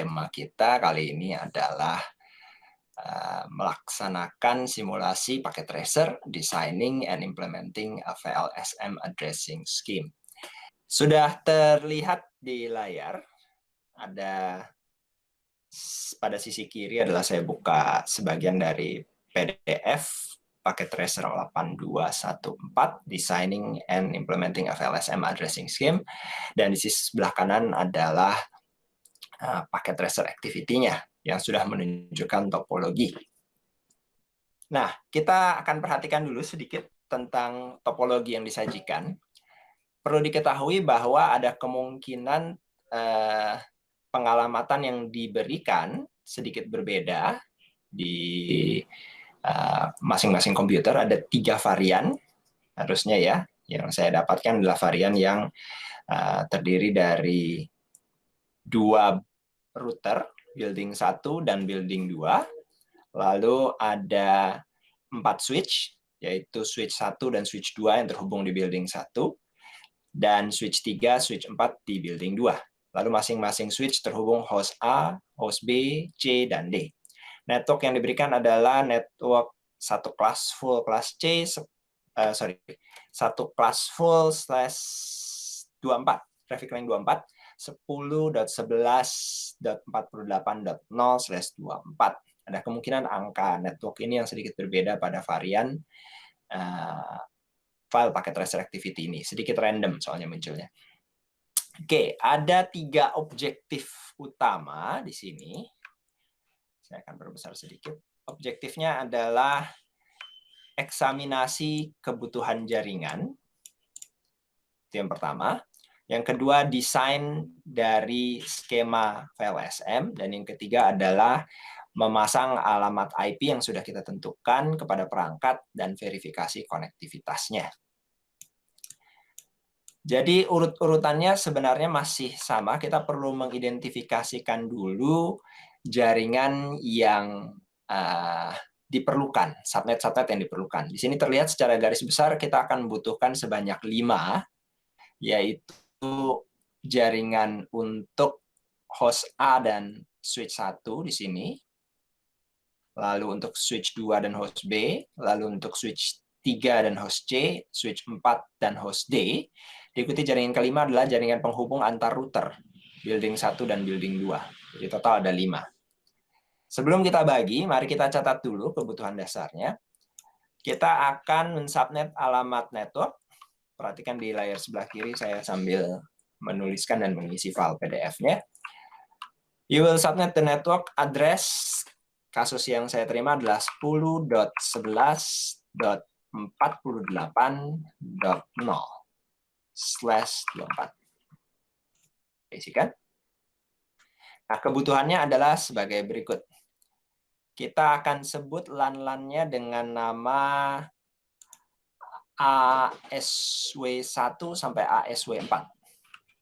tema kita kali ini adalah melaksanakan simulasi paket tracer, designing and implementing a VLSM addressing scheme. Sudah terlihat di layar, ada pada sisi kiri adalah saya buka sebagian dari PDF paket tracer 8214, designing and implementing a VLSM addressing scheme, dan di sisi sebelah kanan adalah paket tracer activity-nya yang sudah menunjukkan topologi. Nah, kita akan perhatikan dulu sedikit tentang topologi yang disajikan. Perlu diketahui bahwa ada kemungkinan pengalamatan yang diberikan sedikit berbeda di masing-masing komputer. Ada 3 varian harusnya ya. Yang saya dapatkan adalah varian yang terdiri dari 2 router, building 1 dan building 2. Lalu ada 4 switch, yaitu switch 1 dan switch 2 yang terhubung di building 1, dan switch 3, switch 4 di building 2. Lalu masing-masing switch terhubung host A, host B, C, dan D. Network yang diberikan adalah network satu kelas full kelas C, satu kelas full /24, traffic lane 24, 10.11.48.0/24. Ada kemungkinan angka network ini yang sedikit berbeda pada varian file paket tracer activity ini. Sedikit random soalnya munculnya. Oke, ada 3 objektif utama di sini. Saya akan perbesar sedikit. Objektifnya adalah eksaminasi kebutuhan jaringan. Itu yang pertama. Yang kedua, desain dari skema VLSM. Dan yang ketiga adalah memasang alamat IP yang sudah kita tentukan kepada perangkat dan verifikasi konektivitasnya. Jadi urut-urutannya sebenarnya masih sama. Kita perlu mengidentifikasikan dulu jaringan yang diperlukan, subnet-subnet yang diperlukan. Di sini terlihat secara garis besar kita akan membutuhkan sebanyak 5, yaitu jaringan untuk host A dan switch 1 di sini, lalu untuk switch 2 dan host B, lalu untuk switch 3 dan host C, switch 4 dan host D. Diikuti jaringan kelima adalah jaringan penghubung antar router, building 1 dan building 2. Jadi total ada 5. Sebelum kita bagi, mari kita catat dulu kebutuhan dasarnya. Kita akan mensubnet alamat network. Perhatikan di layar sebelah kiri saya sambil menuliskan dan mengisi file PDF-nya. You will subnet the network address. Kasus yang saya terima adalah 10.11.48.0/24. Isikan. Nah, kebutuhannya adalah sebagai berikut. Kita akan sebut LAN-LAN-nya dengan nama ASW1 sampai ASW4.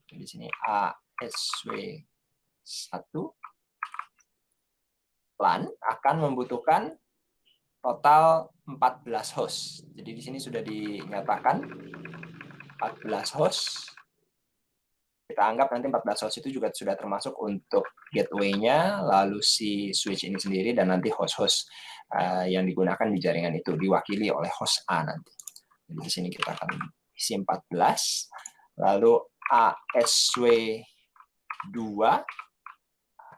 Di sini ASW1 LAN akan membutuhkan total 14 host. Jadi di sini sudah dinyatakan 14 host. Kita anggap nanti 14 host itu juga sudah termasuk untuk gateway-nya, lalu si switch ini sendiri, dan nanti host-host yang digunakan di jaringan itu diwakili oleh host A nanti. Jadi di sini kita akan isi 14, lalu ASW2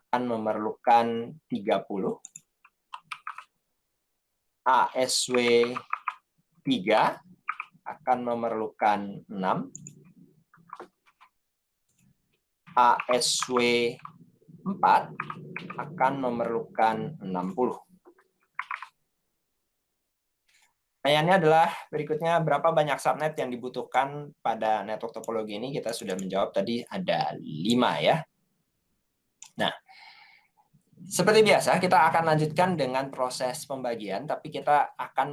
akan memerlukan 30, ASW3 akan memerlukan 6, ASW4 akan memerlukan 60. Pertanyaannya adalah berikutnya, berapa banyak subnet yang dibutuhkan pada network topologi ini? Kita sudah menjawab tadi ada 5 ya. Nah, seperti biasa kita akan lanjutkan dengan proses pembagian, tapi kita akan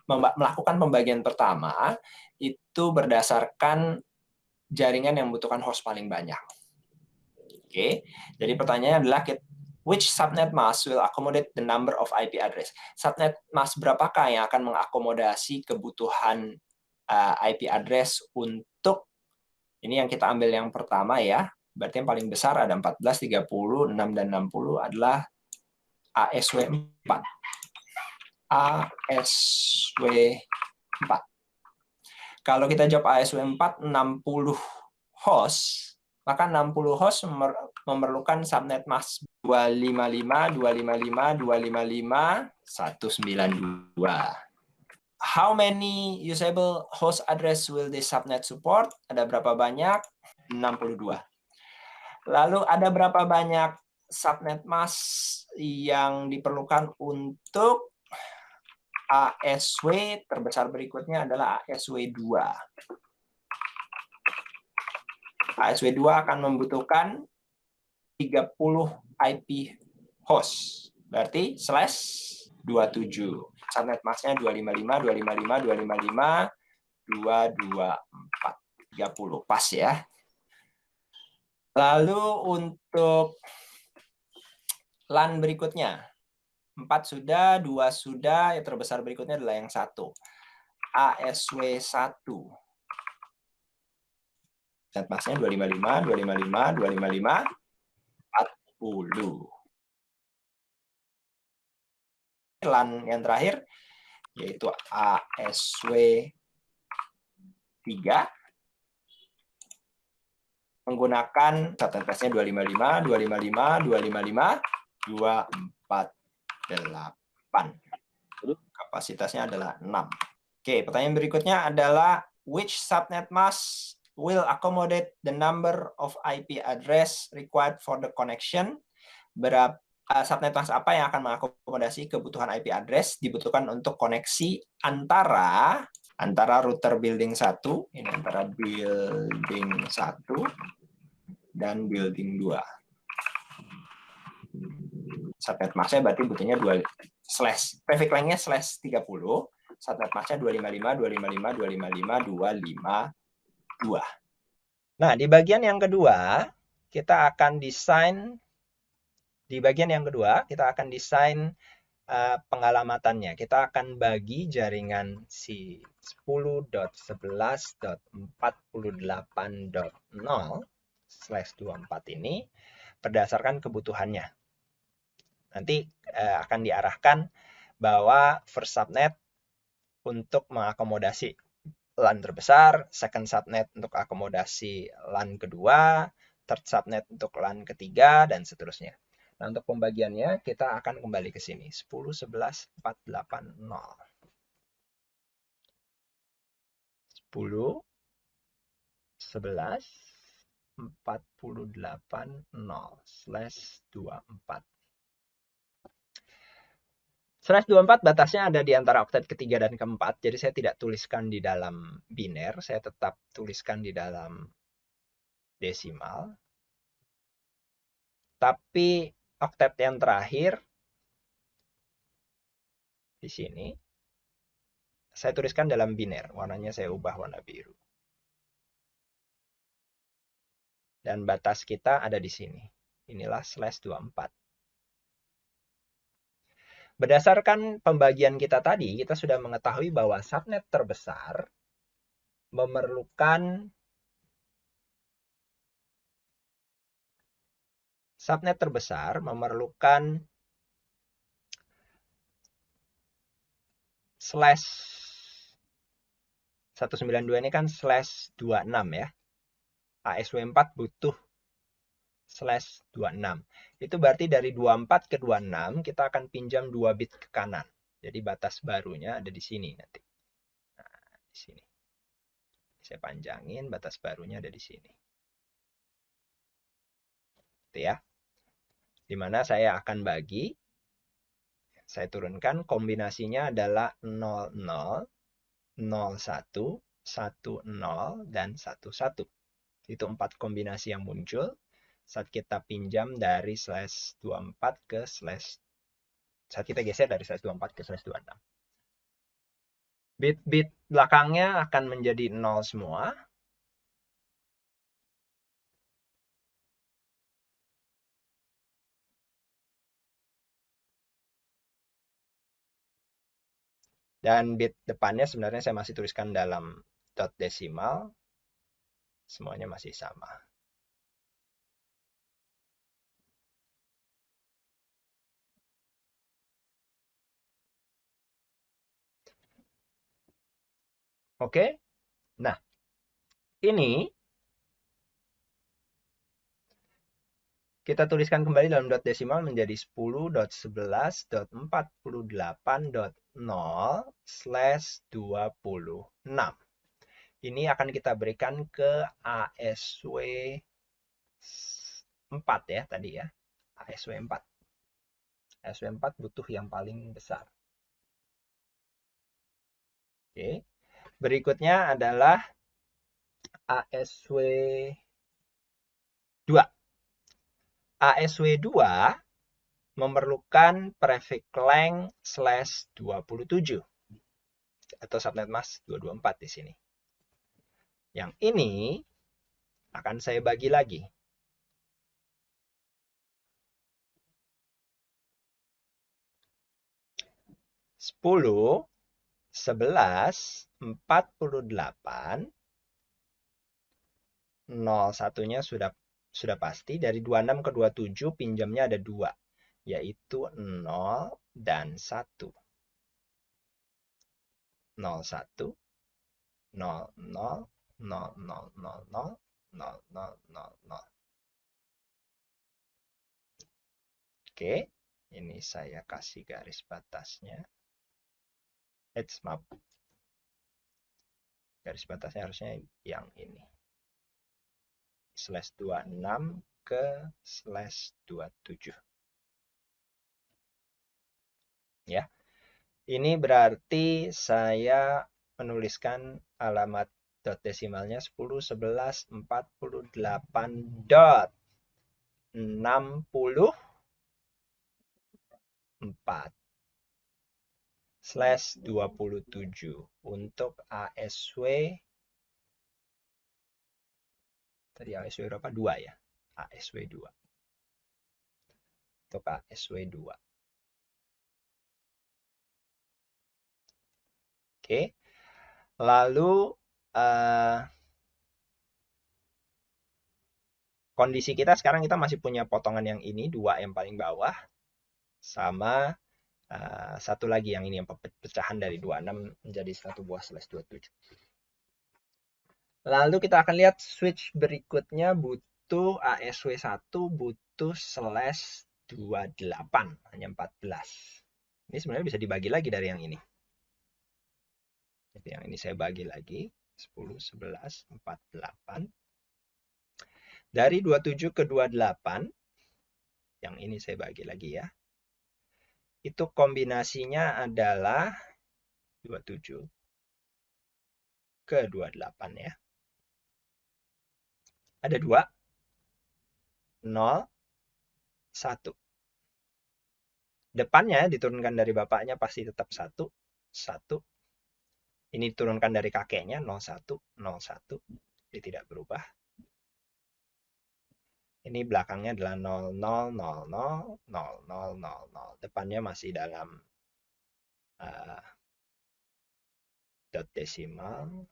melakukan pembagian pertama itu berdasarkan jaringan yang membutuhkan host paling banyak. Oke, jadi pertanyaannya adalah which subnet mask will accommodate the number of IP address? Subnet mask berapakah yang akan mengakomodasi kebutuhan IP address untuk, ini yang kita ambil yang pertama ya, Berarti yang paling besar ada 14, 30, 6, dan 60 adalah ASW 4. ASW 4. Kalau kita jawab ASW 4, 60 host, maka 60 host memerlukan subnet mask 255, 255, 255, 192. How many usable host address will this subnet support? Ada berapa banyak? 62. Lalu ada berapa banyak subnet mask yang diperlukan untuk ASW terbesar berikutnya adalah ASW 2. ASW 2 akan membutuhkan 30 IP host. Berarti /27. Subnet masknya 255, 255, 255, 224. 30. Pas ya. Lalu untuk LAN berikutnya. 4 sudah, 2 sudah, yang terbesar berikutnya adalah yang 1. ASW 1. Subnet masknya 255, 255, 255, 40. LAN yang terakhir yaitu ASW 3 menggunakan subnet masknya 255, 255, 255, 248. Kapasitasnya adalah 6. Oke, pertanyaan berikutnya adalah which subnet mask will accommodate the number of IP address required for the connection? Berapa subnet mask apa yang akan mengakomodasi kebutuhan IP address dibutuhkan untuk koneksi antara router building 1, ini antara building 1 dan building 2. Subnet masknya berarti butuhnya 2 slash, traffic length-nya /30, subnet masknya 255, 255, 255, 252. Nah, di bagian yang kedua, kita akan desain pengalamatannya. Kita akan bagi jaringan si 10.11.48.0/24 ini berdasarkan kebutuhannya. Nanti akan diarahkan bahwa first subnet untuk mengakomodasi LAN terbesar, second subnet untuk akomodasi LAN kedua, third subnet untuk LAN ketiga, dan seterusnya. Nah, untuk pembagiannya kita akan kembali ke sini. 10.11.480. 10.11.480/24. /24 batasnya ada di antara oktet ketiga dan keempat, jadi saya tidak tuliskan di dalam biner, saya tetap tuliskan di dalam desimal. Tapi oktet yang terakhir di sini saya tuliskan dalam biner, warnanya saya ubah warna biru. Dan batas kita ada di sini. Inilah /24. Berdasarkan pembagian kita tadi, kita sudah mengetahui bahwa subnet terbesar memerlukan /192 ini kan /26 ya. ASW 4 butuh /26. Itu berarti dari 24 ke 26 kita akan pinjam 2 bit ke kanan. Jadi batas barunya ada di sini nanti. Nah, di sini. Saya panjangin, batas barunya ada di sini. Itu ya. Dimana saya akan bagi. Saya turunkan kombinasinya adalah 00, 01, 10, dan 11. Itu 4 kombinasi yang muncul saat kita pinjam dari /24 ke saat kita geser dari /24 ke /26. Bit-bit belakangnya akan menjadi 0 semua. Dan bit depannya sebenarnya saya masih tuliskan dalam dot desimal. Semuanya masih sama. Oke. Nah, ini kita tuliskan kembali dalam dot desimal menjadi 10.11.48.0/26. Ini akan kita berikan ke ASW 4 ya tadi ya. ASW 4. ASW 4 butuh yang paling besar. Oke. Berikutnya adalah ASW 2. ASW 2 memerlukan prefix length /27 atau subnet mask 224 di sini. Yang ini akan saya bagi lagi. 10, 11, 48, 01-nya sudah pasti. Dari 26 ke 27 pinjamnya ada 2, yaitu 0 dan 1. 01, 0, 0, 0, 0, 0, 0, 0, 0, 0, 0. Oke, ini saya kasih garis batasnya. Maaf. Garis batasnya harusnya yang ini. /26 ke /27. Ya. Ini berarti saya menuliskan alamat dot desimalnya 10, 11, 48 dot 64 /27 untuk ASW tadi ASW berapa? 2 ya. ASW 2. Untuk ASW 2. Oke. Lalu kondisi kita sekarang kita masih punya potongan yang ini 2 yang paling bawah sama satu lagi yang ini yang pecahan dari 26 menjadi satu buah /27. Lalu kita akan lihat switch berikutnya butuh ASW 1 butuh /28 hanya 14. Ini sebenarnya bisa dibagi lagi dari yang ini. Jadi yang ini saya bagi lagi 10, 11, 48. Dari 27 ke 28 yang ini saya bagi lagi ya. Itu kombinasinya adalah 27 ke 28 ya. Ada 2, 0, 1. Depannya diturunkan dari bapaknya pasti tetap 1, 1. Ini diturunkan dari kakeknya 01, 01. Ini tidak berubah. Ini belakangnya adalah 00, 00, 00, 00. Depannya masih dalam dot desimal.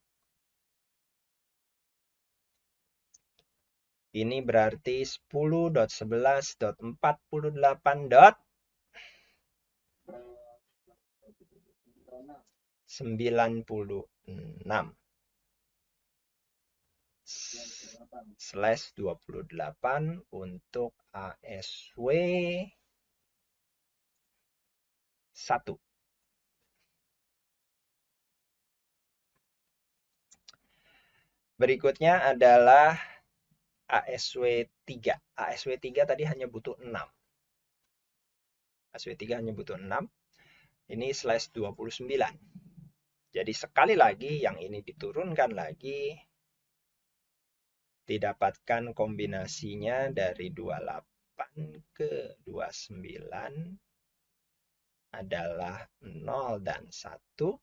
Ini berarti 10.11.48.96 /28 untuk ASW 1. Berikutnya adalah ASW 3. ASW 3 tadi hanya butuh 6. ASW 3 hanya butuh 6. Ini /29. Jadi sekali lagi yang ini diturunkan lagi. Didapatkan kombinasinya dari 28 ke 29 adalah 0 dan 1.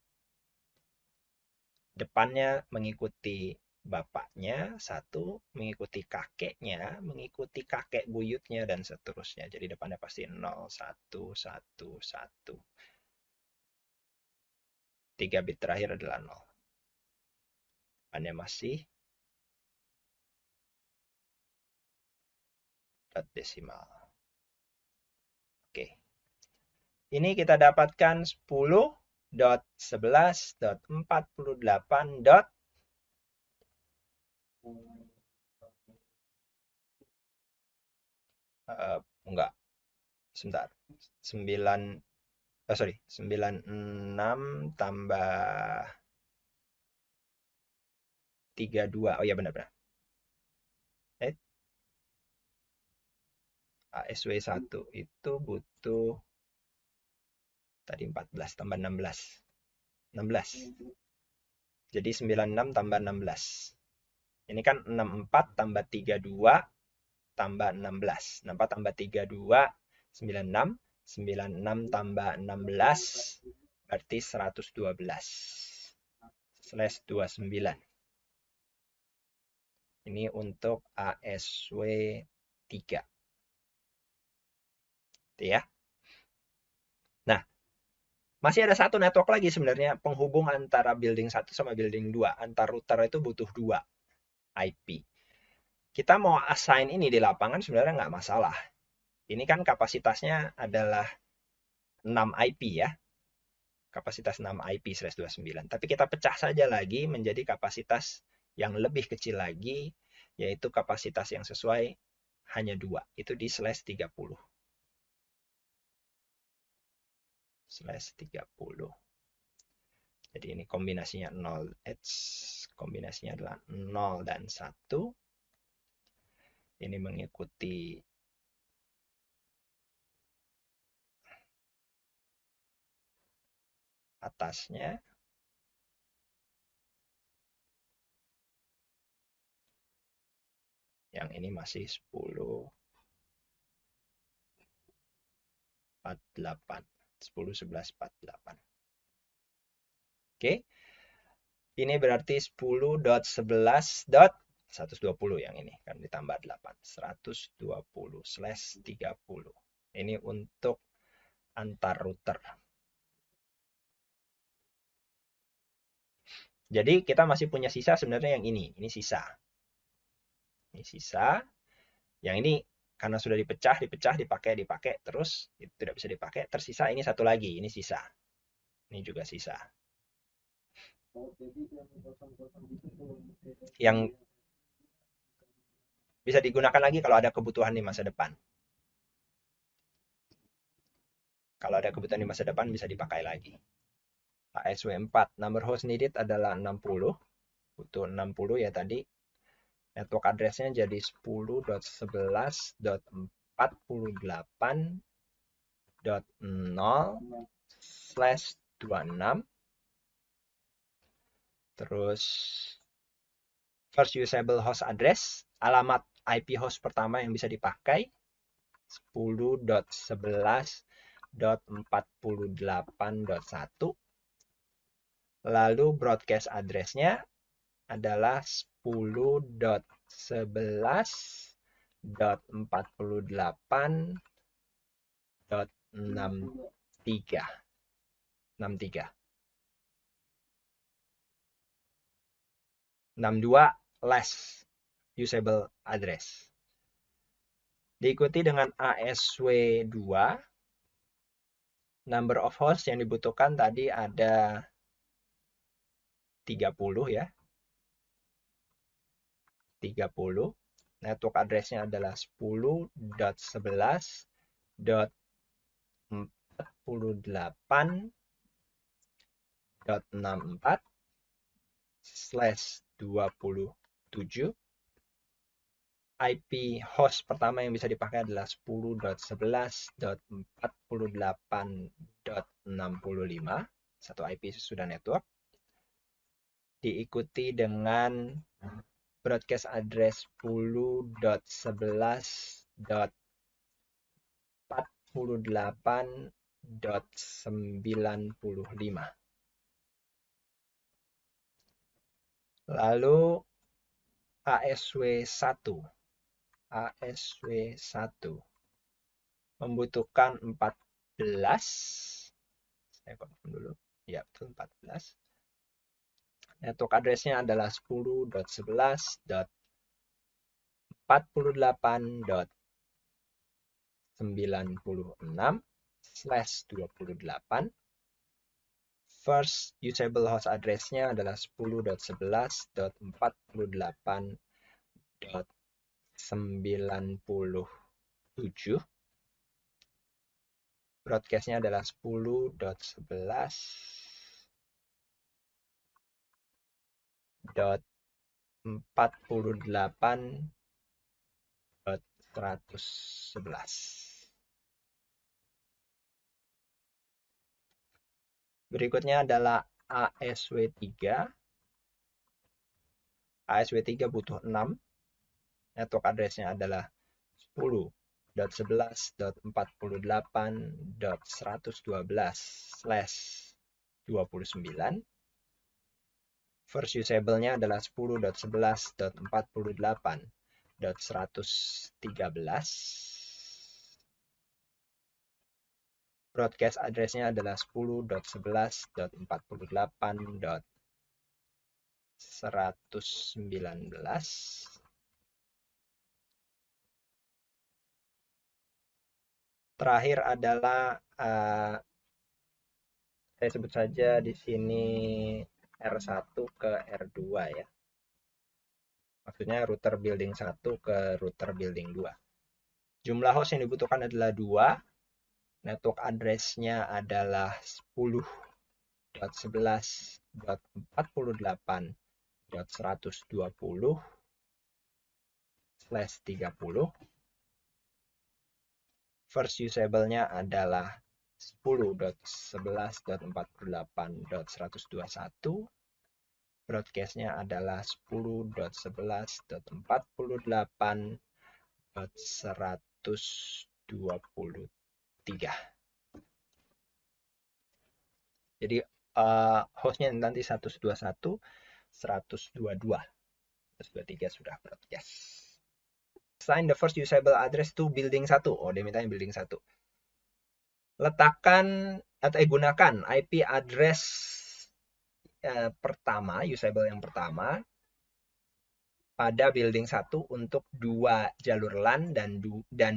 Depannya mengikuti bapaknya 1, mengikuti kakeknya, mengikuti kakek buyutnya, dan seterusnya. Jadi depannya pasti 0, 1, 1, 1. 3 bit terakhir adalah 0. Depannya masih dot desimal. Oke. Ini kita dapatkan 10 10.11.48. Enggak, sebentar. 96 tambah 32. Oh ya, benar-benar. ASW 1 itu butuh tadi 14 tambah 16. 16. Jadi 96 tambah 16. Ini kan 64 tambah 32 tambah 16. 64 tambah 32, 96. 96 tambah 16, berarti 112. Slash 29. Ini untuk ASW 3. Ya. Nah, masih ada satu network lagi sebenarnya penghubung antara building 1 sama building 2. Antar router itu butuh 2 IP. Kita mau assign ini di lapangan sebenarnya nggak masalah. Ini kan kapasitasnya adalah 6 IP ya. Kapasitas 6 IP/29. Tapi kita pecah saja lagi menjadi kapasitas yang lebih kecil lagi, yaitu kapasitas yang sesuai hanya 2. Itu di /30. /30. Jadi ini kombinasinya 0 kombinasinya adalah 0 dan 1. Ini mengikuti atasnya. Yang ini masih 10 48. 10 11 48. Oke. Ini berarti 10.11.120 yang ini kan ditambah 8. 120/30. Ini untuk antar router. Jadi kita masih punya sisa sebenarnya yang ini. Ini sisa. Ini sisa. Yang ini karena sudah dipecah, dipakai, terus itu tidak bisa dipakai. Tersisa ini satu lagi. Ini sisa. Ini juga sisa. Yang bisa digunakan lagi kalau ada kebutuhan di masa depan. Kalau ada kebutuhan di masa depan bisa dipakai lagi. ASW 4, number host needed adalah 60. Butuh 60 ya tadi. Network address-nya jadi 10.11.48.0/26. Terus first usable host address, alamat IP host pertama yang bisa dipakai 10.11.48.1. Lalu broadcast address-nya adalah 10.11.48.63. 62 less usable address. Diikuti dengan ASW 2. Number of host yang dibutuhkan tadi ada 30 ya. 30. Network address-nya adalah 10.11.48.64/27. IP host pertama yang bisa dipakai adalah 10.11.48.65. Satu IP sudah network. Diikuti dengan broadcast address 10.11.48.95. Lalu ASW 1. ASW 1 membutuhkan 14. Saya confirm dulu. Ya, betul 14. Network address-nya adalah 10.11.48.96/28. First usable host address-nya adalah 10.11.48.97. Broadcast-nya adalah 10.11.48.111. Berikutnya adalah ASW3. ASW3 butuh 6. Network address-nya adalah 10.11.48.112/29. First usable-nya adalah 10.11.48.113. Broadcast address-nya adalah 10.11.48.119. Terakhir adalah saya sebut saja di sini R1 ke R2 ya. Maksudnya router building 1 ke router building 2. Jumlah host yang dibutuhkan adalah 2. Network address-nya adalah 10.11.48.120/30. First usable-nya adalah 10.11.48.121. Broadcast-nya adalah 10.11.48.123. Jadi hostnya nanti 121, 122, 123 sudah broadcast. Assign the first usable address to building 1. Oh, dia mintanya building 1. Letakkan atau gunakan IP address pertama, usable yang pertama, pada building 1 untuk 2 jalur LAN dan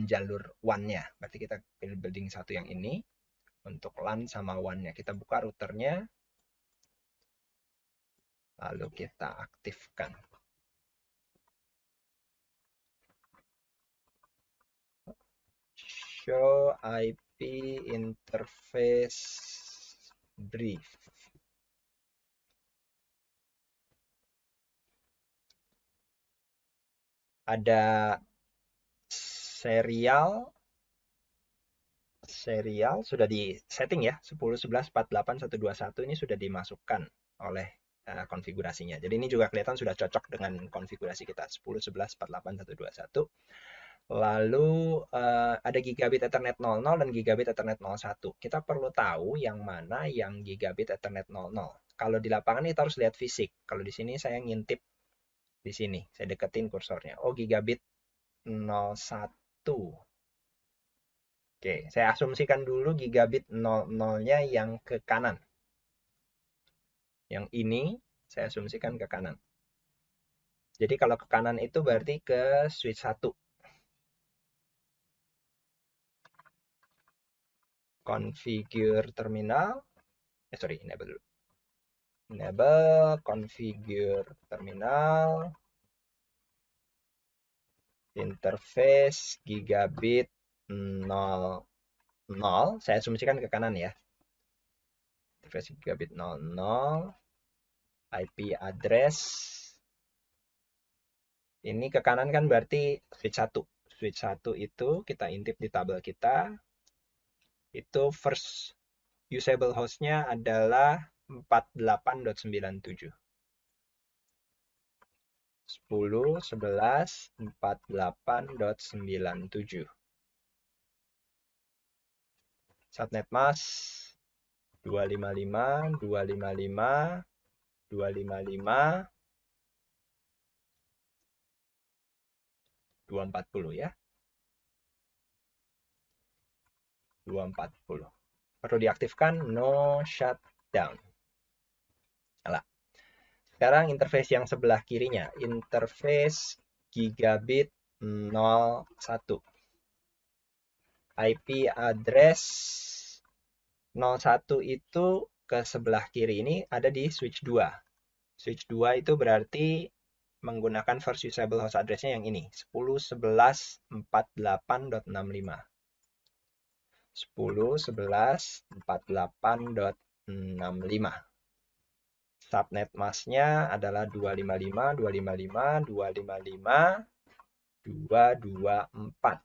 jalur WAN-nya. Berarti kita pilih building 1 yang ini. Untuk LAN sama WAN-nya. Kita buka routernya. Lalu kita aktifkan. Show IP interface brief. Ada serial sudah di setting ya, 10.11.48.121 ini sudah dimasukkan oleh konfigurasinya. Jadi ini juga kelihatan sudah cocok dengan konfigurasi kita 10.11.48.121. Lalu ada gigabit Ethernet 00 dan gigabit Ethernet 01. Kita perlu tahu yang mana yang gigabit Ethernet 00. Kalau di lapangan kita harus lihat fisik. Kalau di sini saya ngintip di sini, saya deketin kursornya. Oh, gigabit 01. Oke, saya asumsikan dulu gigabit 00-nya yang ke kanan. Yang ini saya asumsikan ke kanan. Jadi kalau ke kanan itu berarti ke switch 1. Configure terminal. Enable dulu. Enable, configure terminal. Interface gigabit 00. Saya asumsikan ke kanan ya. Interface gigabit 00. IP address. Ini ke kanan kan berarti switch 1. Switch 1 itu kita intip di tabel kita. Itu first usable host-nya adalah 48.97. 10.11.48.97. Subnet mask 255, 255, 255, 240 ya. 240. Perlu diaktifkan no shutdown. Nyala. Sekarang interface yang sebelah kirinya, interface gigabit 01. IP address 01 itu ke sebelah kiri ini ada di switch 2. Switch 2 itu berarti menggunakan first usable host address-nya yang ini, 10.11.48.65. 10.11.48.65. Subnet mask-nya adalah 255, 255, 255, 224.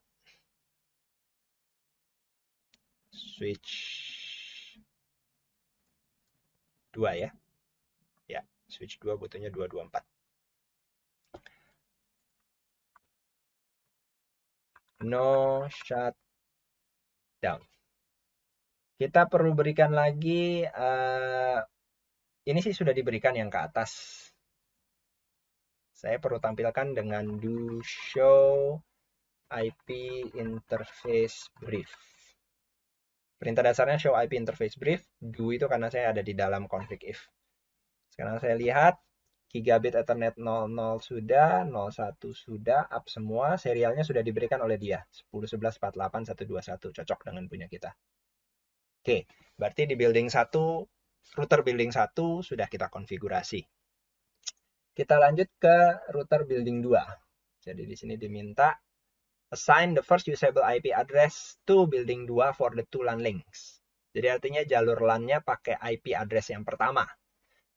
Switch 2 ya. Ya, switch 2 butuhnya 224. No shutdown. Kita perlu berikan lagi, ini sih sudah diberikan yang ke atas. Saya perlu tampilkan dengan do show IP interface brief. Perintah dasarnya show IP interface brief. Do itu karena saya ada di dalam config if. Sekarang saya lihat gigabit Ethernet 00 sudah, 01 sudah, up semua. Serialnya sudah diberikan oleh dia. 10.11.48.121, cocok dengan punya kita. Oke, berarti di building 1, router building 1 sudah kita konfigurasi. Kita lanjut ke router building 2. Jadi di sini diminta assign the first usable IP address to building 2 for the two LAN links. Jadi artinya jalur LAN-nya pakai IP address yang pertama.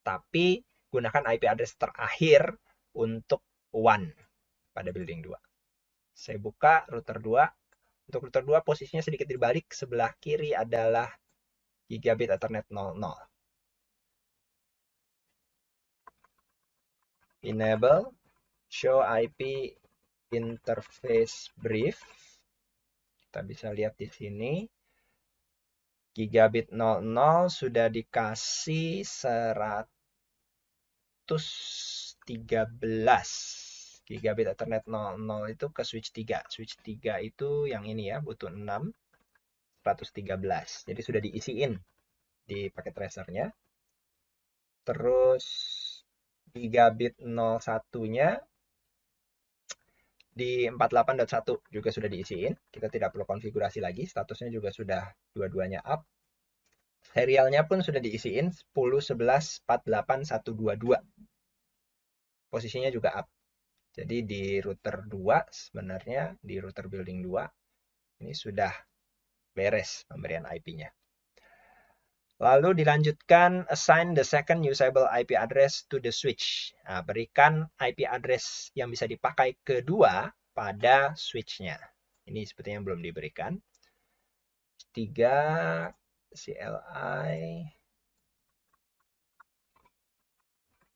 Tapi gunakan IP address terakhir untuk WAN pada building 2. Saya buka router 2. Untuk router 2 posisinya sedikit dibalik. Sebelah kiri adalah gigabit Ethernet 00. Enable show IP interface brief. Kita bisa lihat di sini. Gigabit 00 sudah dikasih 113. Gigabit Ethernet 00 itu ke switch 3. Switch 3 itu yang ini ya, butuh 6. 113. Jadi sudah diisiin di paket tracernya. Terus gigabit 01-nya di 48.1 juga sudah diisiin. Kita tidak perlu konfigurasi lagi. Statusnya juga sudah dua-duanya up. Serialnya pun sudah diisiin 10.11.48.122. Posisinya juga up. Jadi di router 2 sebenarnya, di router building 2 ini sudah beres pemberian IP-nya. Lalu dilanjutkan assign the second usable IP address to the switch. Nah, berikan IP address yang bisa dipakai kedua pada switch-nya. Ini sepertinya belum diberikan. 3 CLI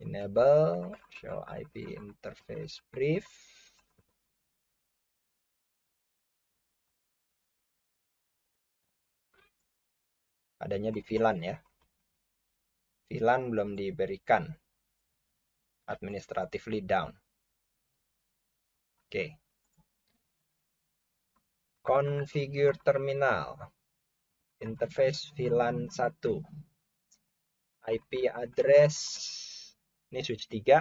enable show IP interface brief. Adanya di VLAN ya. VLAN belum diberikan. Administratively down. Oke. Configure terminal. Interface VLAN 1. IP address. Ini switch 3.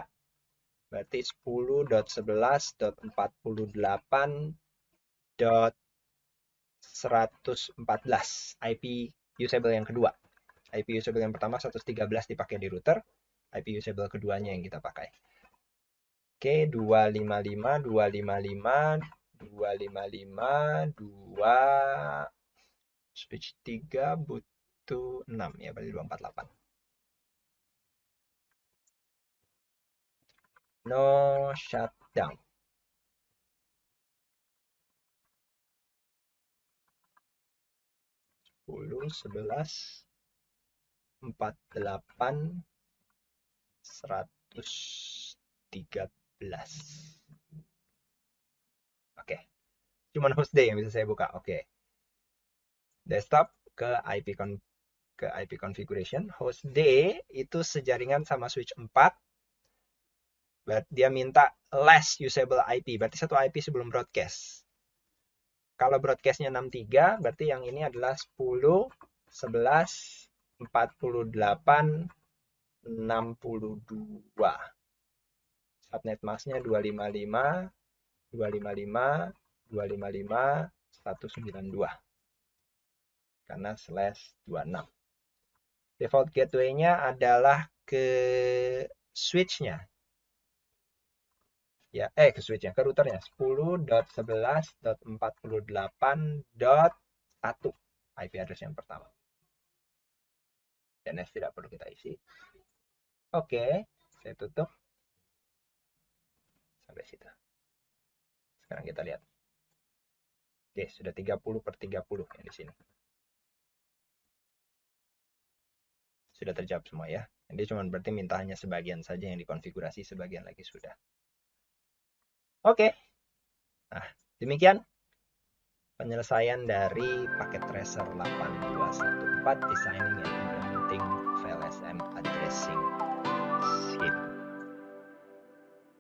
Berarti 10.11.48.114. IP usable yang kedua. IP usable yang pertama 113 dipakai di router. IP usable keduanya yang kita pakai. Oke, 255, 255, 255, 2 switch 3 butuh 6 ya, berarti 248. No shutdown. Sepuluh, 11, 48, 113. Oke. Cuman hostday yang bisa saya buka. Oke. Desktop ke IP configuration. Hostday itu sejaringan sama switch 4. Dia minta less usable IP. Berarti satu IP sebelum broadcast. Kalau broadcastnya 63, berarti yang ini adalah 10, 11, 48, 62. Subnet masknya 255, 255, 255, 192. Karena /26. Default gateway-nya adalah ke switch-nya. Ya, ke switch-nya, ke routernya 10.11.48.1 IP address yang pertama. DNS tidak perlu kita isi. Oke, saya tutup. Sampai situ. Sekarang kita lihat. Oke, sudah 30/30 yang di sini. Sudah terjawab semua ya. Dia cuma berarti minta hanya sebagian saja yang dikonfigurasi, sebagian lagi sudah. Oke. Nah, demikian penyelesaian dari paket tracer 8214 Designing and Implementing VLSM Addressing